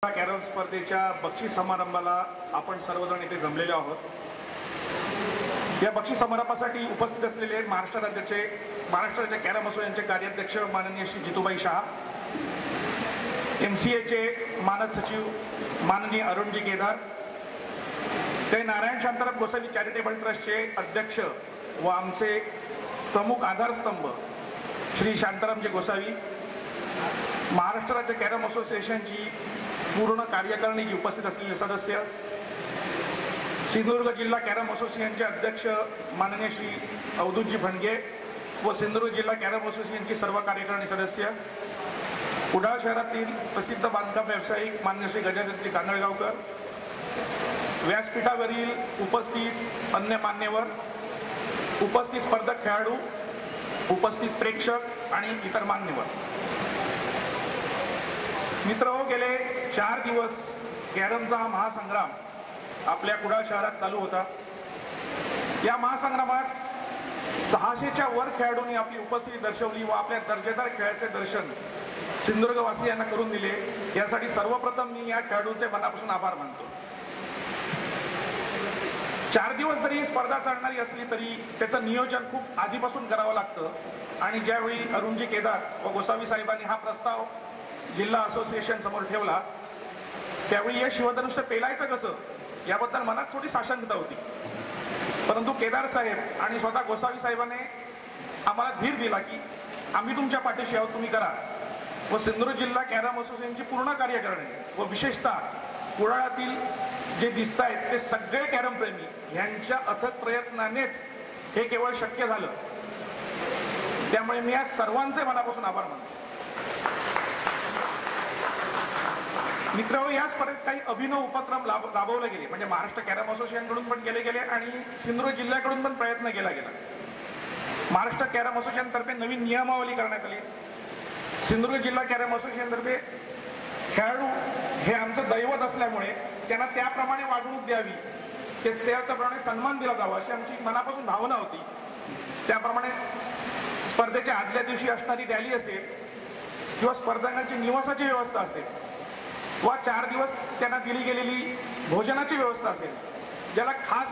Carrom स्पर्धेच्या बक्षीस समारंभाला आपण सर्वजण इथे जमलेले आहोत। या बक्षीस समारंभासाठी उपस्थित असलेले महाराष्ट्र राज्य कॅरम असोसिएशनचे कार्याध्यक्ष माननीय श्री जितूभाई शाह, MCAचे मानद सचिव माननीय अरुणजी केदार, ते नारायण शांताराम गोसावी चॅरिटेबल ट्रस्टचे अध्यक्ष व आमचे प्रमुख आधारस्तंभ श्री शांतारामजी गोसावी, महाराष्ट्र राज्य कॅरम असोसिएशनची पूर्ण कार्यकारिणीची उपस्थित असलेले सदस्य, सिंधुदुर्ग जिल्हा कॅरम असोसिएशनचे अध्यक्ष माननीय श्री अवधूतजी भणगे व सिंधुदुर्ग जिल्हा कॅरम असोसिएशनची सर्व कार्यकारिणी सदस्य, कुडाळ शहरातील प्रसिद्ध बांधकाम व्यावसायिक मान्य श्री गजाननजी कांदळगावकर, व्यासपीठावरील उपस्थित अन्य मान्यवर, उपस्थित स्पर्धक खेळाडू, उपस्थित प्रेक्षक आणि इतर मान्यवर, मित्रहो, गेले 4 दिवस कॅरमचा हा महासंग्राम आपल्या कुडाळ शहरात चालू होता। या महासंग्रामात 600च्या वर खेळाडूंनी आपली उपस्थिती दर्शवली व आपल्या दर्जेदार खेळाचे दर्शन सिंधुदुर्गवासियांना करून दिले। यासाठी सर्वप्रथम मी या खेळाडूंचे मनापासून आभार मानतो। 4 दिवस जरी स्पर्धा चालणारी असली तरी त्याचं नियोजन खूप आधीपासून करावं लागतं आणि ज्यावेळी अरुणजी केदार व गोसावी साहेबांनी हा प्रस्ताव जिल्हा असोसिएशन समोर ठेवला त्यावेळी हे शिवधनुष्य पेलायचं कसं याबद्दल मनात थोडी साशंकता होती, परंतु केदार साहेब आणि स्वतः गोसावी साहेबांनी आम्हाला धीर दिला की आम्ही तुमच्या पाठीशी आहोत, तुम्ही करा। व सिंधुदुर्ग जिल्हा कॅरम असोसिएशनची पूर्ण कार्यकारिणी व विशेषतः कुडाळातील जे दिसत आहेत ते सगळे कॅरम प्रेमी यांच्या अथक प्रयत्नानेच हे केवळ शक्य झालं। त्यामुळे मी या सर्वांचे मनापासून आभार मानतो। मित्रांनो, या स्पर्धेत काही अभिनव उपक्रम राबवले गेले, म्हणजे महाराष्ट्र कॅरम असोसिएशनकडून पण केले गेले आणि सिंधुदुर्ग जिल्ह्याकडून पण प्रयत्न केला गेला। महाराष्ट्र कॅरम असोसिएशन तर्फे नवीन नियमावली करण्यात आली। सिंधुदुर्ग जिल्हा कॅरम असोसिएशन तर्फे खेळाडू हे आमचं दैवत असल्यामुळे त्यांना त्याप्रमाणे वागणूक द्यावी, त्याप्रमाणे सन्मान दिला जावा अशी आमची मनापासून भावना होती। त्याप्रमाणे स्पर्धेच्या आदल्या दिवशी असणारी रॅली असेल किंवा स्पर्धकांची निवासाची व्यवस्था असेल व 4 दिवस त्यांना दिली गेलेली भोजनाची व्यवस्था असेल, ज्याला खास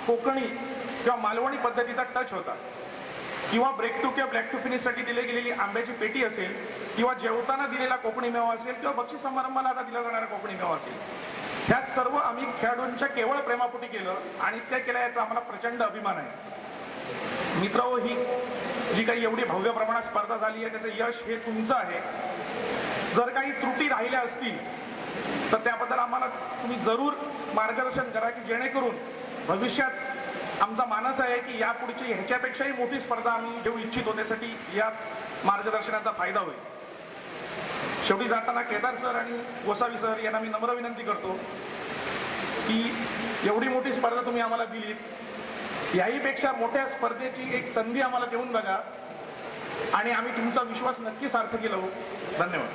कोकणी किंवा मालवणी पद्धतीचा टच होता, किंवा ब्रेक टू किंवा ब्लॅक टू फिनिशसाठी दिली गेलेली आंब्याची पेटी असेल किंवा जेवताना दिलेला कोकणी मेवा असेल किंवा बक्षीस समारंभाला आता दिला जाणारा कोकणी मेवा असेल, ह्या सर्व आम्ही खेळाडूंच्या केवळ प्रेमापोटी केलं आणि ते केलं याचा आम्हाला प्रचंड अभिमान आहे। मित्रहो, ही जी काही एवढी भव्य प्रमाणात स्पर्धा झाली आहे त्याचं यश हे तुमचं आहे। जर काही त्रुटी राहिल्या असतील तर त्याबद्दल आम्हाला तुम्ही जरूर मार्गदर्शन करा की जेणेकरून भविष्यात आमचा मानस आहे की यापुढची ह्याच्यापेक्षाही मोठी स्पर्धा आम्ही घेऊ इच्छितो, त्यासाठी या मार्गदर्शनाचा फायदा होईल। शेवटी जाताना केदार सर आणि गोसावी सर यांना मी नम्र विनंती करतो की एवढी मोठी स्पर्धा तुम्ही आम्हाला दिली, याहीपेक्षा मोठ्या स्पर्धेची एक संधी आम्हाला देऊन बघा आणि आम्ही तुमचा विश्वास नक्की सार्थकी लावू। धन्यवाद।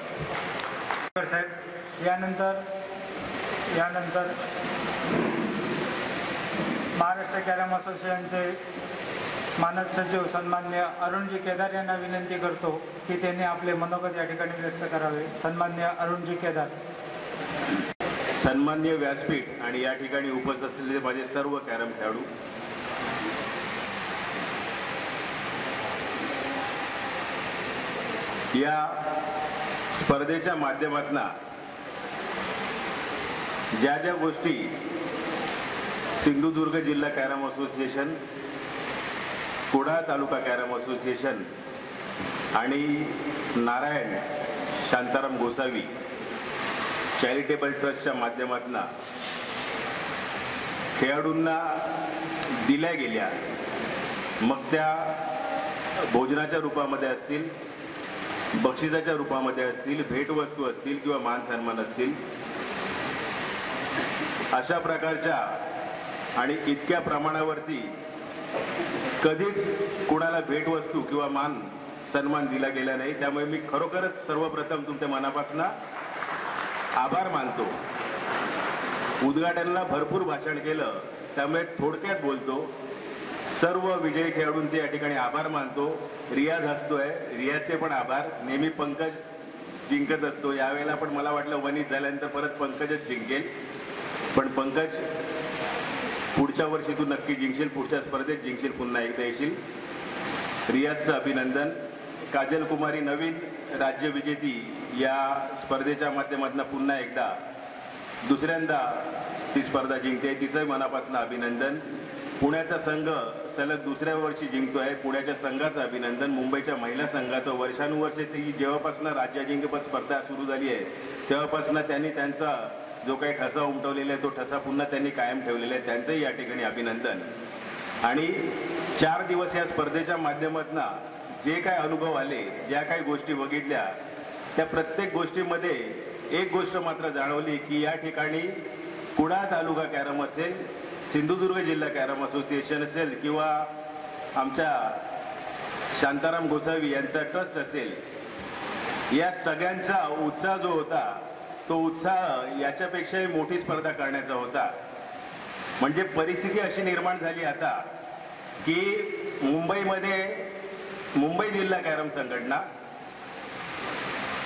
यानंतर महाराष्ट्र कॅरम असोसिएशनचे मानद सचिव सन्मान्य अरुणजी केदार यांना विनंती करतो की त्यांनी आपले मनोगत या ठिकाणी व्यक्त करावे। सन्मान्य अरुणजी केदार। सन्मान्य व्यासपीठ आणि या ठिकाणी उपस्थित असलेले माझे सर्व कॅरम खेळाडू, या स्पर्धेच्या माध्यमातून ज्या ज्या गोष्टी सिंधुदुर्ग जिल्हा कॅरम असोसिएशन, कुडाळ तालुका कॅरम असोसिएशन आणि नारायण शांताराम गोसावी चॅरिटेबल ट्रस्टच्या माध्यमातून खेळाडूंना दिल्या गेल्या, मग त्या भोजनाच्या रूपामध्ये असतील, बक्षिसाच्या रूपामध्ये असतील, भेटवस्तू असतील किंवा मान सन्मान असतील, अशा प्रकारच्या आणि इतक्या प्रमाणावरती कधीच कुणाला भेटवस्तू किंवा मान सन्मान दिला गेला नाही। त्यामुळे मी खरोखरच सर्वप्रथम तुमच्या मनापासून आभार मानतो। उद्घाटनाला भरपूर भाषण केलं त्यामुळे थोडक्यात बोलतो। सर्व विजयी खेळाडूंचे या ठिकाणी आभार मानतो। रियाज हसतोय, रियाजचे पण आभार। नेहमी पंकज जिंकत असतो. यावेळेला पण मला वाटलं वनित झाल्यानंतर परत पंकजच जिंकेल, पण पंकज पुढच्या वर्षी तू नक्की जिंकशील, पुढच्या स्पर्धेत जिंकशील, पुन्हा एकदा येशील. रियाजचं अभिनंदन. काजल कुमारी नवीन राज्य विजेती या स्पर्धेच्या माध्यमातून पुन्हा एकदा दुसऱ्यांदा ती स्पर्धा जिंकते, तिचंही मनापासून अभिनंदन. पुण्याचा संघ सलग दुसऱ्या वर्षी जिंकतोय, पुण्याच्या संघाचं अभिनंदन. मुंबईच्या महिला संघाचं वर्षानुवर्षे ती जेव्हापासून राज्याजिंक्यपद स्पर्धा सुरू झाली आहे तेव्हापासून त्यांनी त्यांचा जो काही ठसा उमटवलेला आहे तो ठसा पुन्हा त्यांनी कायम ठेवलेला आहे, त्यांचंही या ठिकाणी अभिनंदन. आणि 4 दिवस या स्पर्धेच्या माध्यमातून जे काय अनुभव आले, ज्या काही गोष्टी बघितल्या, त्या प्रत्येक गोष्टीमध्ये एक गोष्ट मात्र जाणवली की या ठिकाणी कुडाळ तालुका कॅरम असेल, सिंधुदुर्ग जिल्हा कॅरम असोसिएशन असेल किंवा आमच्या शांताराम गोसावी यांचा ट्रस्ट असेल, या सगळ्यांचा उत्साह जो होता तो उत्साह याच्यापेक्षाही मोठी स्पर्धा करण्याचा होता. म्हणजे परिस्थिती अशी निर्माण झाली आता की मुंबईमध्ये मुंबई जिल्हा कॅरम संघटना,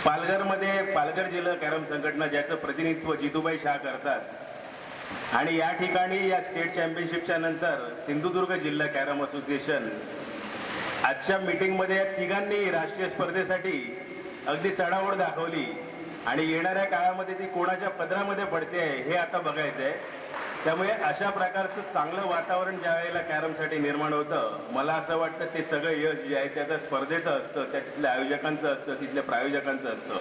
पालघरमध्ये पालघर जिल्हा कॅरम संघटना ज्याचं प्रतिनिधित्व जितूबाई शाह करतात, आणि या ठिकाणी या स्टेट चॅम्पियनशिपच्या नंतर सिंधुदुर्ग जिल्हा कॅरम असोसिएशन आजच्या मीटिंगमध्ये या तिघांनी राष्ट्रीय स्पर्धेसाठी अगदी चढाओढ दाखवली आणि येणाऱ्या काळामध्ये ती कोणाच्या पदरामध्ये पडते हे आता बघायचं आहे. त्यामुळे अशा प्रकारचं चांगलं वातावरण ज्या वेळेला कॅरमसाठी निर्माण होतं, मला असं वाटतं ते सगळं यश जे आहे त्या स्पर्धेचं असतं, त्या तिथल्या आयोजकांचं असतं, तिथल्या प्रायोजकांचं असतं.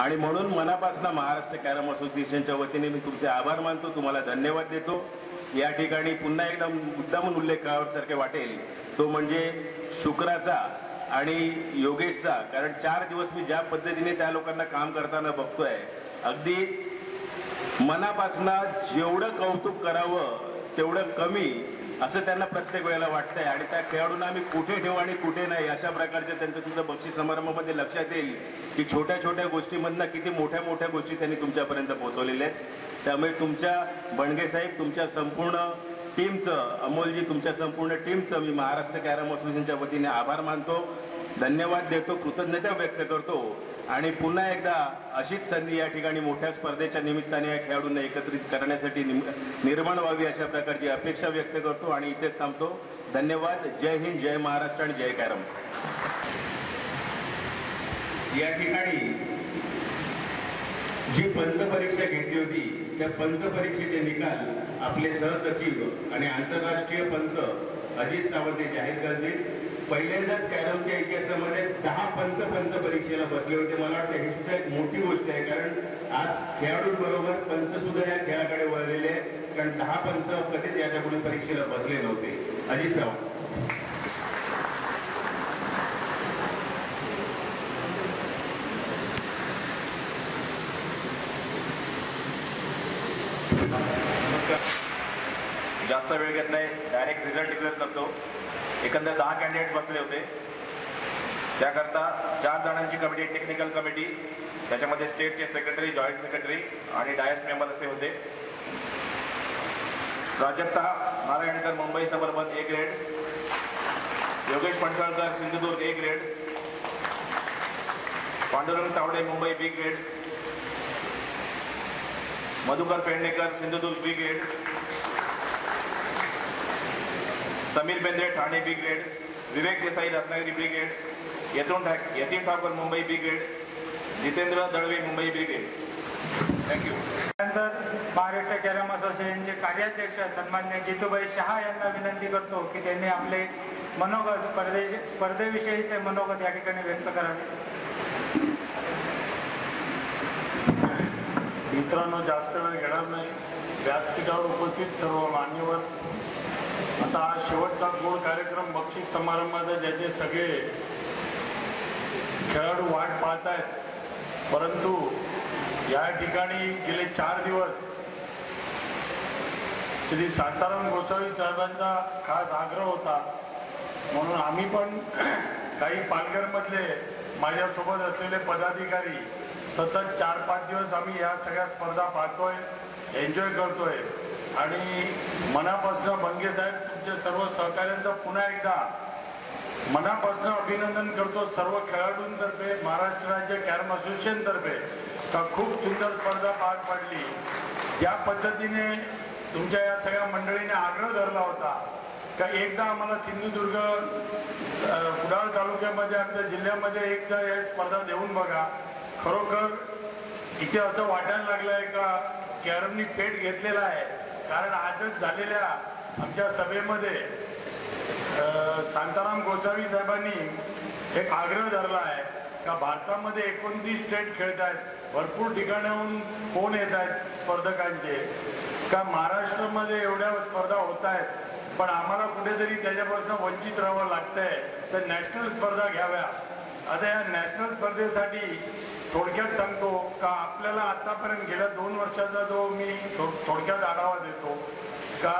आणि म्हणून मनापासून महाराष्ट्र कॅरम असोसिएशनच्या वतीने मी तुमचे आभार मानतो, तुम्हाला धन्यवाद देतो. या ठिकाणी पुन्हा एकदा मुद्दामून उल्लेख करावासारखे वाटेल तो म्हणजे शुक्राचा आणि योगेशचा. कारण 4 दिवस मी ज्या पद्धतीने त्या लोकांना काम करताना बघतोय, अगदी मनापासून जेवढं कौतुक करावं तेवढं कमी असं त्यांना प्रत्येक वेळेला वाटतंय. आणि त्या खेळाडूंना आम्ही कुठे ठेवू आणि कुठे नाही अशा प्रकारचे त्यांचं तुमचं बक्षीस समारंभामध्ये लक्षात येईल की छोट्या छोट्या गोष्टीमधनं किती मोठ्या मोठ्या गोष्टी त्यांनी तुमच्यापर्यंत पोहोचवलेल्या आहेत. त्यामुळे तुमच्या बणगे साहेब, तुमच्या संपूर्ण टीमचं, अमोलजी तुमच्या संपूर्ण टीमचं मी महाराष्ट्र कॅरम असोसिएशनच्या वतीने आभार मानतो, धन्यवाद देतो, कृतज्ञता व्यक्त करतो. आणि पुन्हा एकदा अशीच संधी या ठिकाणी मोठ्या स्पर्धेच्या निमित्ताने या खेळाडूंना एकत्रित करण्यासाठी निर्माण व्हावी अशा प्रकारची अपेक्षा व्यक्त करतो आणि इथेच थांबतो. धन्यवाद. जय हिंद, जय महाराष्ट्र आणि जय कॅरम. या ठिकाणी जी पंचपरीक्षा घेतली होती त्या पंचपरीक्षेचे निकाल आपले सहसचिव आणि आंतरराष्ट्रीय पंच अजित सावंत हे जाहीर करतील. पहिल्यांदाच कॅरमच्या इतिहासामध्ये 10 पंच परीक्षेला बसले होते. मला वाटतं ही सुद्धा एक मोठी गोष्ट आहे, कारण आज खेळाडूंबरोबर पंच सुद्धा या खेळाकडे वळलेले आहेत, कारण 10 पंच कधीच याच्यापुढे परीक्षेला बसले नव्हते. अजित सावंत. जास्त वेळ घेत नाही, डायरेक्ट रिझल्ट डिक्लेअर करतो. एकंदर 10 कॅन्डिडेट बसले होते. त्याकरता 4 जणांची कमिटी, टेक्निकल कमिटी, त्याच्यामध्ये स्टेटचे सेक्रेटरी, जॉईंट सेक्रेटरी आणि डायस मेंबर असे होते. Prajakta Narayankar Mumbai suburban A grade, Yogesh Panasalkar Sindhudurg A grade, Pandurang Tawde Mumbai B grade, Madhukar Pednekar Sindhudurg B grade, Sameer Bendre Thane B grade, Vivek Desai Ratnagiri B grade, Yatin Thakar Mumbai B grade, Jitendra Dalve Mumbai B grade. Thank you. त्यानंतर महाराष्ट्र कॅरम असोसिएशनचे कार्याध्यक्ष सन्मान्य जितूबाई शहा यांना विनंती करतो की त्यांनी आपले मनोगत स्पर्धेविषयीचे मनोगत या ठिकाणी व्यक्त करावे. मित्रांनो, जास्त वेळ घेणार नाही. व्यासपीठावर उपस्थित सर्व मान्यवर, आता हा शेवटचा गोड कार्यक्रम बक्षीस समारंभाचा ज्याचे सगळे खेळाडू वाट पाहत आहेत, परंतु या ठिकाणी गेले 4 दिवस श्री शांताराम गोसावी साहेबांचा खास आग्रह होता, म्हणून आम्ही पण काही पालघरमधले माझ्यासोबत असलेले पदाधिकारी सतत 4-5 दिवस आम्ही या सगळ्या स्पर्धा पाहतोय, एन्जॉय करतोय. आणि मनापासून बंगे साहेब तुमचे सर्व सहकार्यांचा पुन्हा एकदा मनापासून अभिनंदन करतो सर्व खेळाडूंतर्फे, महाराष्ट्र राज्य कॅरम असोसिएशन तर्फे का खूप सुंदर स्पर्धा पार पाडली. ज्या पद्धतीने तुमच्या या सगळ्या मंडळीने आग्रह धरला होता का एकदा आम्हाला सिंधुदुर्ग कुडाळ तालुक्यामध्ये आमच्या जिल्ह्यामध्ये एकदा या स्पर्धा देऊन बघा. खरोखर इथे असं वाटायला लागलं आहे का कॅरमनी पेट घेतलेला आहे. कारण आजच झालेल्या आमच्या सभेमध्ये शांताराम गोसावी साहेबांनी एक आग्रह धरला आहे का भारतामध्ये 29 स्टेट खेळत आहेत, भरपूर ठिकाणाहून फोन येत आहेत स्पर्धकांचे का महाराष्ट्रामध्ये एवढ्या स्पर्धा होत आहेत पण आम्हाला कुठेतरी त्याच्यापासून वंचित राहावं लागतंय, तर नॅशनल स्पर्धा घ्याव्या. आता या नॅशनल स्पर्धेसाठी थोडक्यात सांगतो का आपल्याला आतापर्यंत गेल्या 2 वर्षाचा जो मी थोडक्यात आढावा देतो का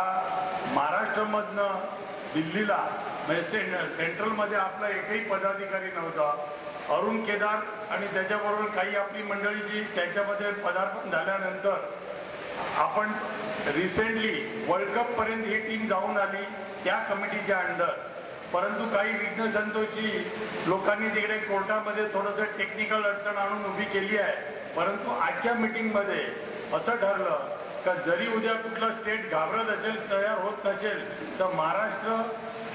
महाराष्ट्रामधनं दिल्लीला म्हणजे सेंट्रलमध्ये आपला एकही पदाधिकारी नव्हता. अरुण केदार आणि त्याच्याबरोबर काही आपली मंडळी जी त्याच्यामध्ये पदार्पण झाल्यानंतर आपण रिसेंटली वर्ल्ड कप पर्यंत ही टीम जाऊन आली त्या कमिटीच्या अंडर. परंतु काही विघ्न संतोषी लोकांनी तिकडे कोर्टामध्ये थोडंसं टेक्निकल अडचण आणून उभी केली आहे. परंतु आजच्या मीटिंगमध्ये असं ठरलं का जरी उद्या कुठलं स्टेट घाबरत असेल, तयार होत नसेल, तर महाराष्ट्र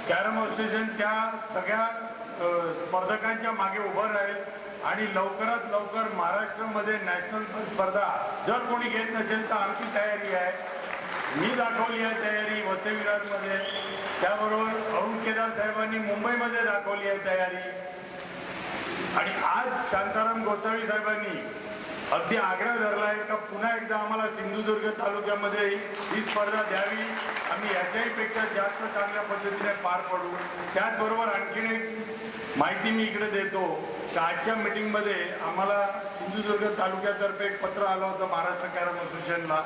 कॅरम असोसिएशन त्या सगळ्या स्पर्धकांच्या मागे उभं राहील आणि लवकरात लवकर महाराष्ट्रामध्ये नॅशनल स्पर्धा जर कोणी घेत नसेल तर आमची तयारी आहे. मी दाखवली आहे तयारी वसई विरारमध्ये, त्याबरोबर अरुण केदार साहेबांनी मुंबईमध्ये दाखवली आहे तयारी. आणि आज शांताराम गोसावी साहेबांनी अगदी आग्रह धरला आहे का पुन्हा एकदा आम्हाला सिंधुदुर्ग तालुक्यामध्ये ही स्पर्धा द्यावी. आम्ही याच्याही पेक्षा जास्त चांगल्या पद्धतीने पार पडू. त्याचबरोबर आणखीन एक माहिती मी इकडे देतो का आजच्या मीटिंगमध्ये आम्हाला सिंधुदुर्ग तालुक्यातर्फे एक पत्र आलं होतं महाराष्ट्र कॅरम असोसिएशनला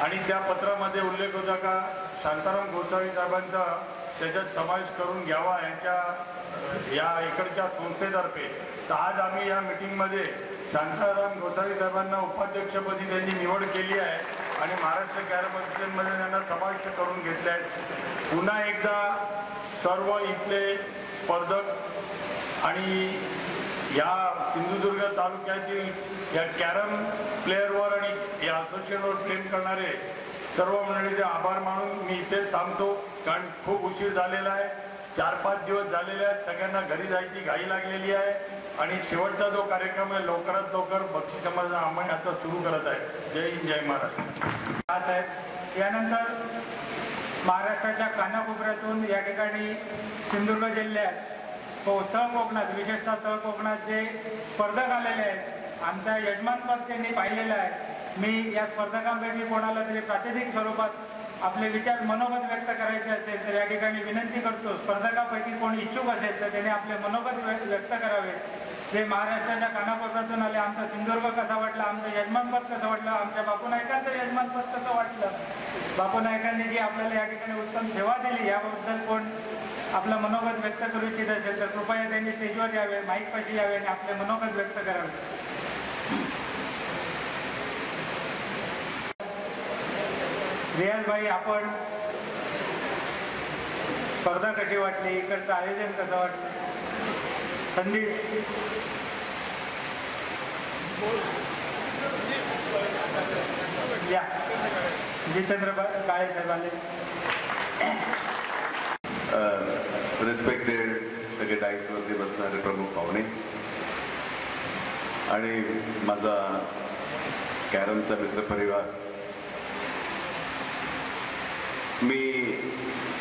आणि त्या पत्रामध्ये उल्लेख होता का शांताराम गोसावी साहेबांचा त्याच्यात समावेश करून घ्यावा यांच्या या इकडच्या संस्थेतर्फे. तर आज आम्ही या मीटिंगमध्ये शांताराम गोसावी साहेबांना उपाध्यक्षपदी त्यांची निवड केली आहे आणि महाराष्ट्र कॅरम असोसिएशनमध्ये त्यांना समाविष्ट करून घेतले आहेत. पुन्हा एकदा सर्व इथले स्पर्धक आणि या सिंधुदुर्ग तालुक्यातील या कॅरम प्लेअरवर आणि या असोसिएशनवर प्रेम करणारे सर्व मंडळीचे आभार मानून मी इथेच थांबतो. कारण खूप उशीर झालेला आहे, 4-5 दिवस झालेले आहेत, सगळ्यांना घरी जायची घाई लागलेली आहे आणि शेवटचा जो कार्यक्रम आहे लवकरात लवकर बक्षीस समाज आम्ही आता सुरू करत आहे. जय हिंद, जय महाराष्ट्र. यानंतर महाराष्ट्राच्या कानाकोपऱ्यातून या ठिकाणी सिंधुदुर्ग जिल्ह्यात तळ कोकणात विशेषतः तळ कोकणात जे स्पर्धक आलेले आहेत आमच्या यजमानपद त्यांनी पाहिलेलं आहे. मी या स्पर्धकांपैकी कोणाला तरी प्रातिनिधिक स्वरूपात आपले विचार मनोगत व्यक्त करायचे असेल तर या ठिकाणी विनंती करतो. स्पर्धकापैकी कोणी इच्छुक असेल तर त्याने आपले मनोगत व्यक्त करावे. जे महाराष्ट्राच्या कानाकोपऱ्यातून आले, आमचा सिंधुदुर्ग कसा वाटला, आमचं यजमानपद कसं वाटलं, आमच्या बापू नाईकांचं यजमानपद कसं वाटलं, बापू नाईकांनी जी आपल्याला या ठिकाणी उत्तम सेवा दिली याबद्दल कोण आपलं मनोगत व्यक्त करू इच्छित असेल तर कृपया त्यांनी स्टेजवर यावे, माईकपाशी यावे आणि आपले मनोगत व्यक्त करावे. रियाजभाई, आपण स्पर्धा कशी वाटली, इकडचं आयोजन कसं वाटलं? संदीप, या जितेंद्र काळे साहेबांनी. रिस्पेक्टेड सगळे डाईसवरती बसणारे प्रमुख पाहुणे आणि माझा कॅरमचा मित्रपरिवार. मी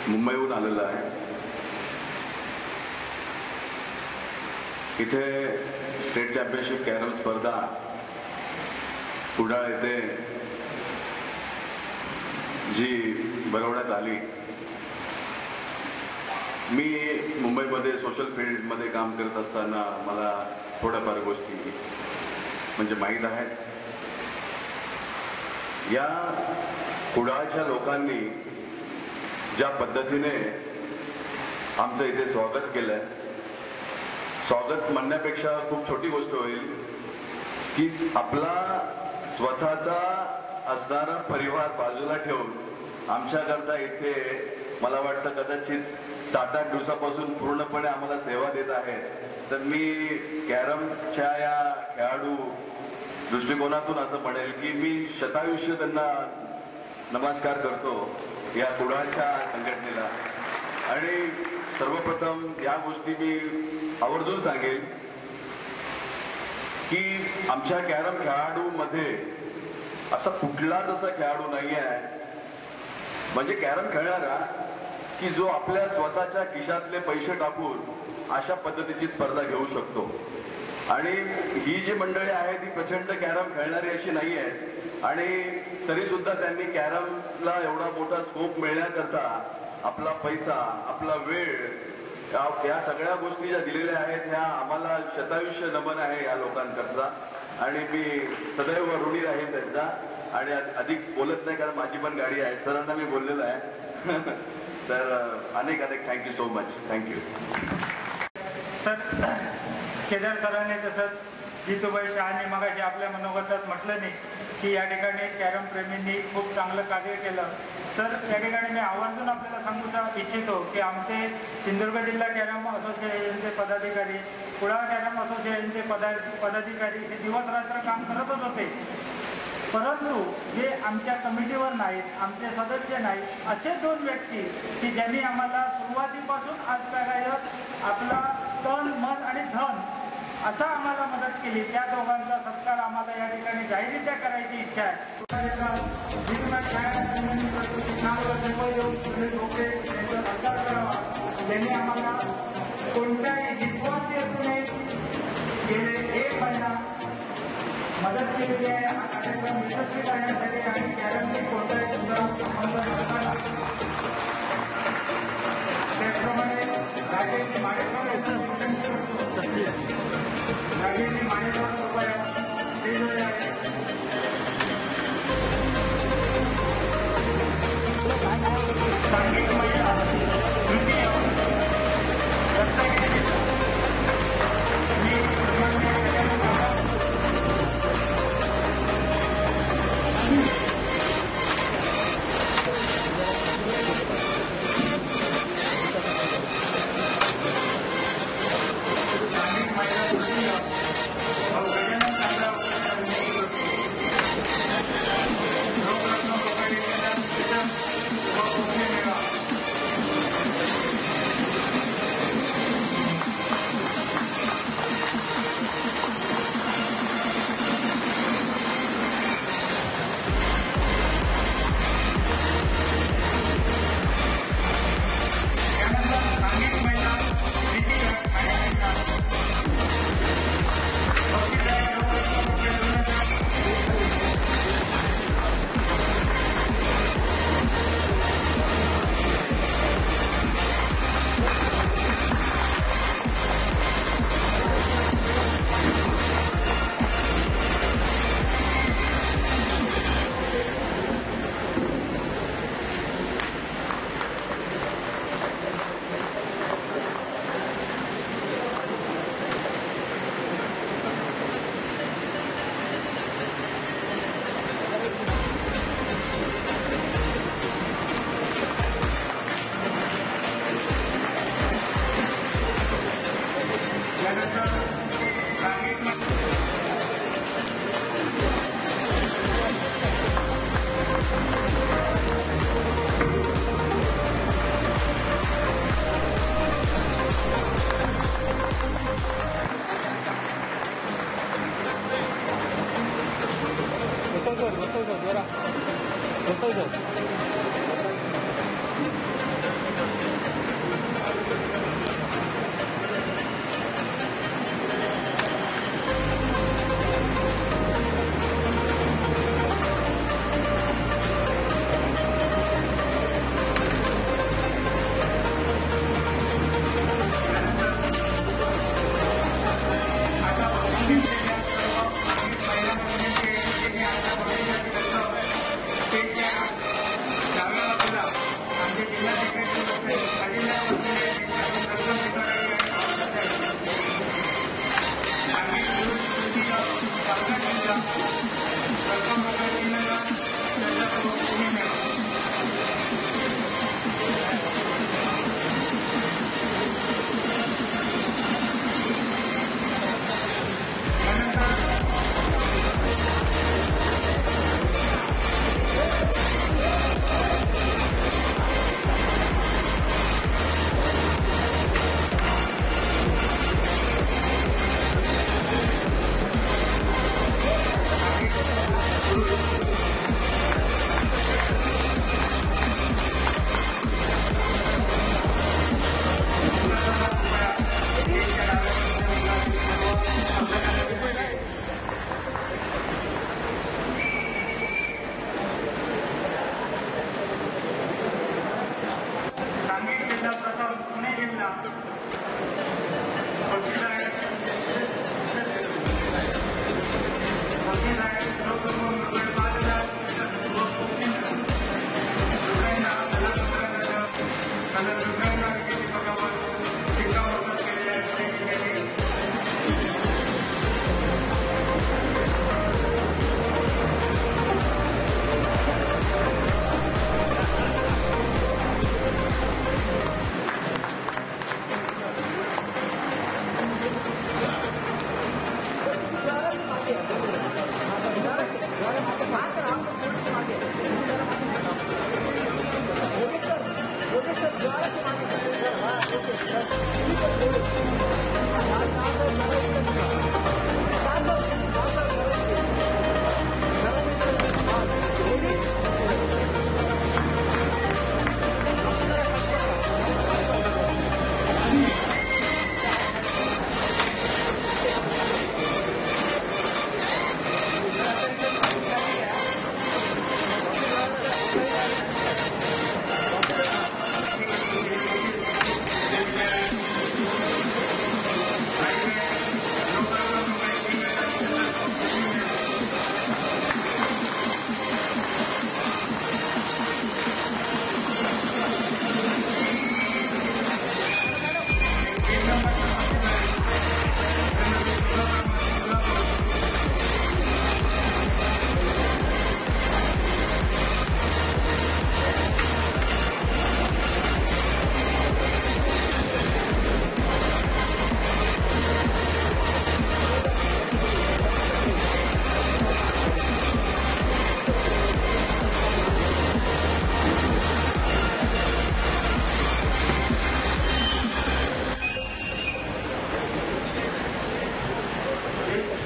मुंबईहून आलेलो आहे. इथे स्टेट चॅम्पियनशिप कॅरम स्पर्धा कुडाळ येथे जी भरवण्यात आली. मी मुंबईमध्ये सोशल फील्डमध्ये काम करत असताना मला थोड्याफार गोष्टी म्हणजे माहीत आहेत. या कुडाळच्या लोकांनी ज्या पद्धतीने आमचं इथे स्वागत केलंय, स्वागत म्हणण्यापेक्षा खूप छोटी गोष्ट होईल की आपला स्वतःचा असणारा परिवार बाजूला ठेवून आमच्याकरता इथे मला वाटतं कदाचित 7-8 दिवसापासून पूर्णपणे आम्हाला सेवा देत आहेत. तर मी कॅरमच्या या खेळाडू दृष्टिकोनातून असं म्हणेल की मी शतायुष्य त्यांना नमस्कार करतो या कुडाळच्या संघटनेला. आणि सर्वप्रथम या गोष्टी मी आवर्जून सांगेन की आमच्या कॅरम खेळाडूमध्ये असा कुठलाच असा खेळाडू नाही आहे म्हणजे कॅरम खेळणारा की जो आपल्या स्वतःच्या खिशातले पैसे टाकून अशा पद्धतीची स्पर्धा घेऊ शकतो. आणि ही जी मंडळी आहे ती प्रचंड कॅरम खेळणारी अशी नाही आहे. आणि तरी सुद्धा त्यांनी कॅरमला एवढा मोठा स्कोप मिळण्याकरता आपला पैसा, आपला वेळ, या सगळ्या गोष्टी ज्या दिलेल्या आहेत ह्या आम्हाला शतायुष्य नमन आहे या लोकांकरता. आणि मी सदैव ऋणी राहील त्यांचा. आणि अधिक बोलत नाही कारण माझी पण गाडी आहे, सरांना मी बोललेलो आहे. तर अनेक thank you so much. Thank you sir. Kedar सरांनी तसंच जितूबाई शहाने मगाशी आपल्या मनोगतात म्हटलं नाही की या ठिकाणी कॅरम प्रेमींनी खूप चांगलं कार्य केलं. तर या ठिकाणी मी आवर्जून आपल्याला सांगू इच्छितो की आमचे सिंधुदुर्ग जिल्हा कॅरम असोसिएशनचे पदाधिकारी, कुडाळ कॅरम असोसिएशनचे पदाधिकारी हे दिवस रात्र काम करतच होते. परंतु जे आमच्या कमिटीवर नाहीत, आमचे सदस्य नाहीत, असे 2 व्यक्ती की ज्यांनी आम्हाला सुरुवातीपासून आजपर्यंत आपला तन, मन आणि धन असा आम्हाला मदत केली, त्या दोघांचा सत्कार आम्हाला या ठिकाणी जाहीररित्या करायची इच्छा आहे. त्यांनी आम्हाला कोणत्याही विश्वास येऊन गेले 1 महिना मदत केलेली आहे. हा कार्यक्रम यशस्वी करण्यासाठी आणि कॅरमची कोणताही संबंध नसताना त्याचप्रमाणे राजेशजी मानेकर कृपया स्टेजवर आहे. सांघिक महिला तृतीय रत्नागिरी बक्षीस आहे रोख रक्कम रुपये 5,000 दुसऱ्यांना दुसऱ्यांना विजेची पगावर शिक्कामोर्तब केलेल्या आहे.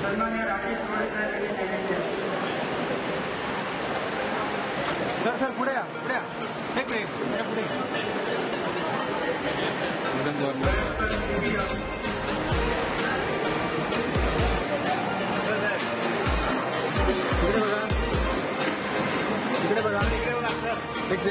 सन्मान्य राजेश रोडे साहेब यांनी केलेली आहे. सर पुढे या एक मिनिट पुढे इकडे बघा एक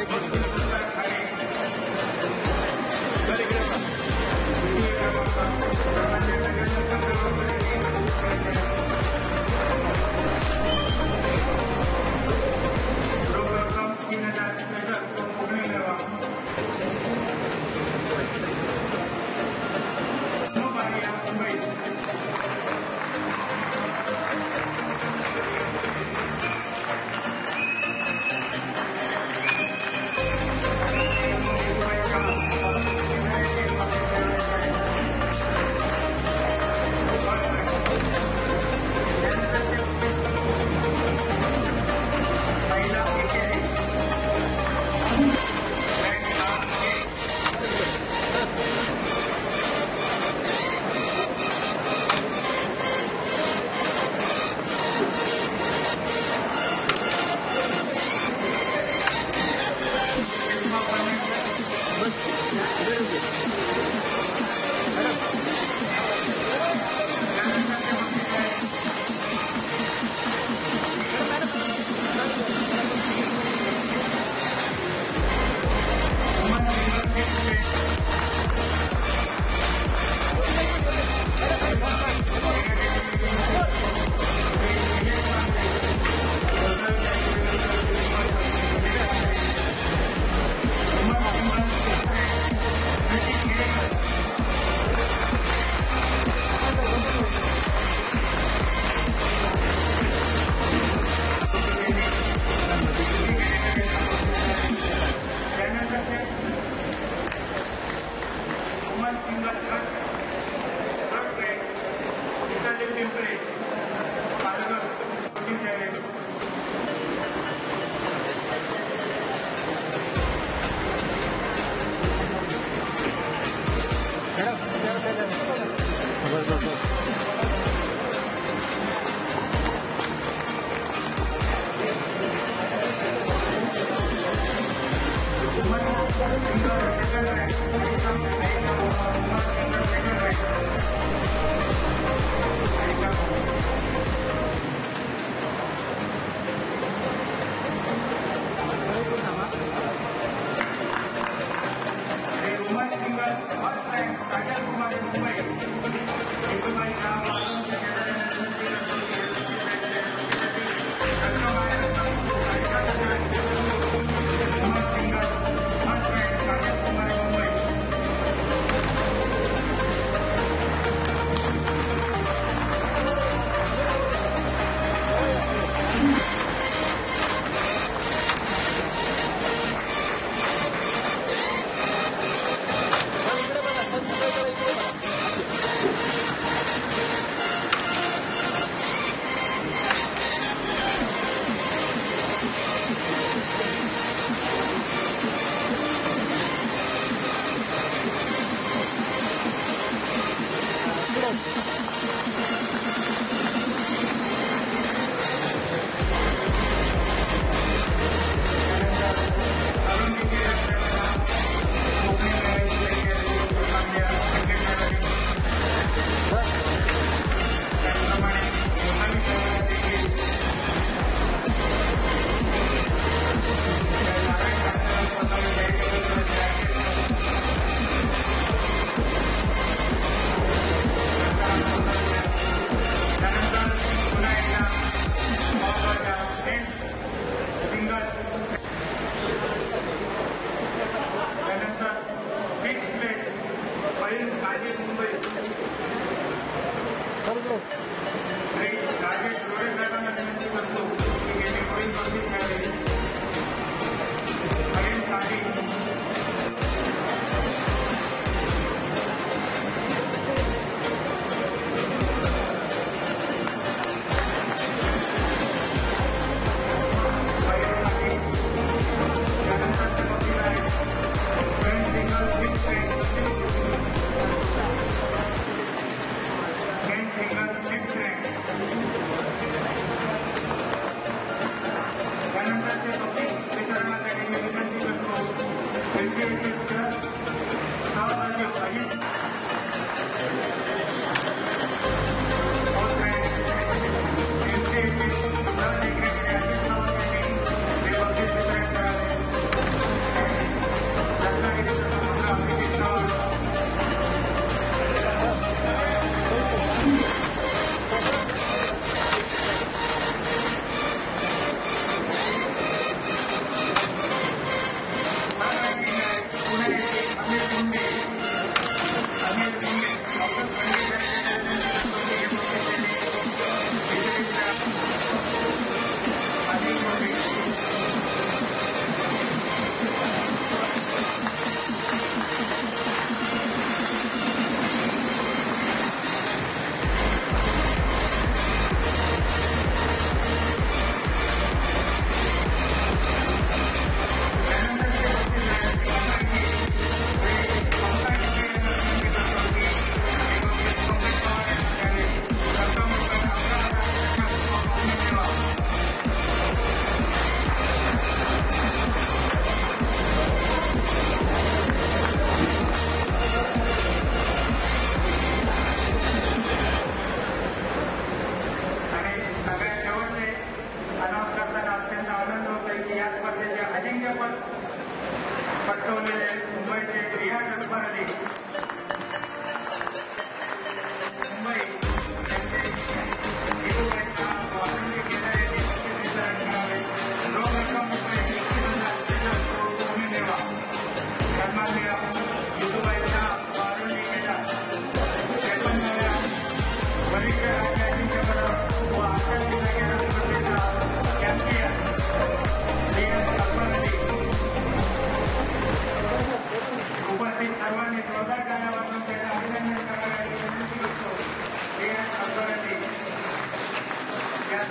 रोख रक्कम 3,000 स्पेशल कोकणी मेवा.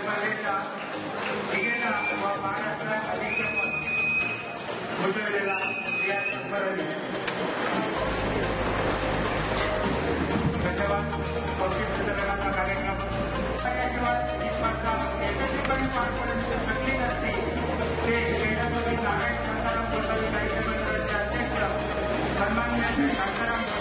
स्पर्धेचा विजेता व महाराष्ट्र अधीक्षक घोषवलेला रियाज अकबर धन्यवाद. बक्षीस वितरणाचा कार्यक्रम याशिवाय ही स्पर्धा यशस्वीपणे पार पडू शकली नसती ते क्रीडामंत्री नारायण शांताराम गोसावी साहित्य मंडळाचे अध्यक्ष सन्माननीय शांताराम